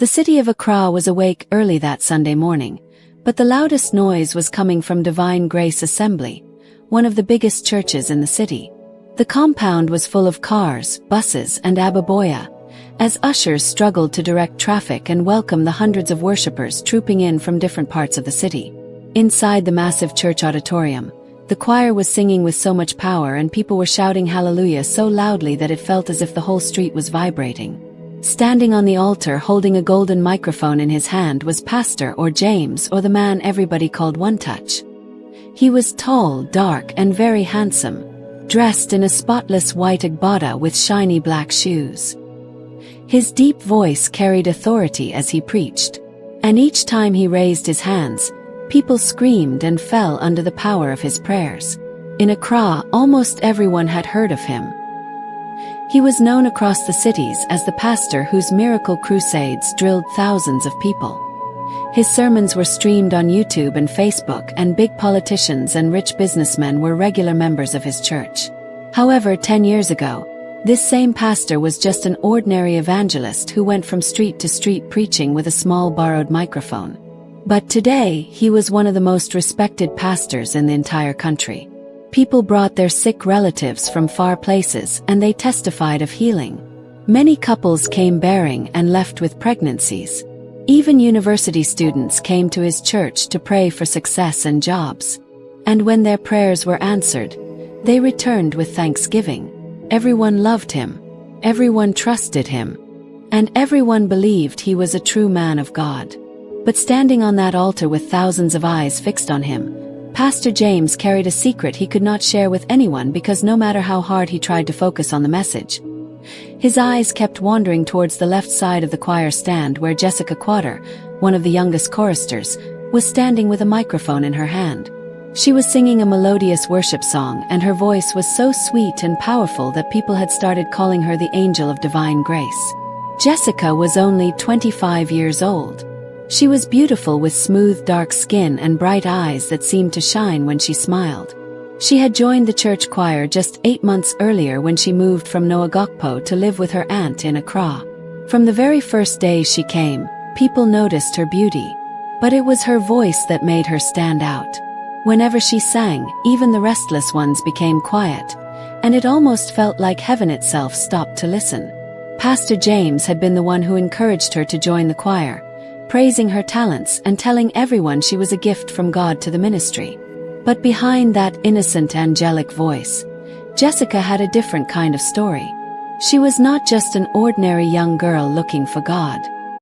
The city of Accra was awake early that Sunday morning, but the loudest noise was coming from Divine Grace Assembly, one of the biggest churches in the city. The compound was full of cars, buses, and ababoya, as ushers struggled to direct traffic and welcome the hundreds of worshippers trooping in from different parts of the city. Inside the massive church auditorium, the choir was singing with so much power and people were shouting hallelujah so loudly that it felt as if the whole street was vibrating. Standing on the altar holding a golden microphone in his hand was Pastor James, or the man everybody called One Touch. He was tall, dark, and very handsome, dressed in a spotless white agbada with shiny black shoes. His deep voice carried authority as he preached, and each time he raised his hands, people screamed and fell under the power of his prayers. In Accra, almost everyone had heard of him. He was known across the cities as the pastor whose miracle crusades drilled thousands of people. His sermons were streamed on YouTube and Facebook, and big politicians and rich businessmen were regular members of his church. However, 10 years ago, this same pastor was just an ordinary evangelist who went from street to street preaching with a small borrowed microphone. But today, he was one of the most respected pastors in the entire country. People brought their sick relatives from far places and they testified of healing. Many couples came bearing and left with pregnancies. Even university students came to his church to pray for success and jobs. And when their prayers were answered, they returned with thanksgiving. Everyone loved him, everyone trusted him, and everyone believed he was a true man of God. But standing on that altar with thousands of eyes fixed on him, Pastor James carried a secret he could not share with anyone, because no matter how hard he tried to focus on the message, his eyes kept wandering towards the left side of the choir stand where Jessica Quater, one of the youngest choristers, was standing with a microphone in her hand. She was singing a melodious worship song, and her voice was so sweet and powerful that people had started calling her the Angel of Divine Grace. Jessica was only 25 years old. She was beautiful with smooth dark skin and bright eyes that seemed to shine when she smiled. She had joined the church choir just 8 months earlier when she moved from Noagokpo to live with her aunt in Accra. From the very first day she came, people noticed her beauty. But it was her voice that made her stand out. Whenever she sang, even the restless ones became quiet, and it almost felt like heaven itself stopped to listen. Pastor James had been the one who encouraged her to join the choir, praising her talents and telling everyone she was a gift from God to the ministry. But behind that innocent angelic voice, Jessica had a different kind of story. She was not just an ordinary young girl looking for God.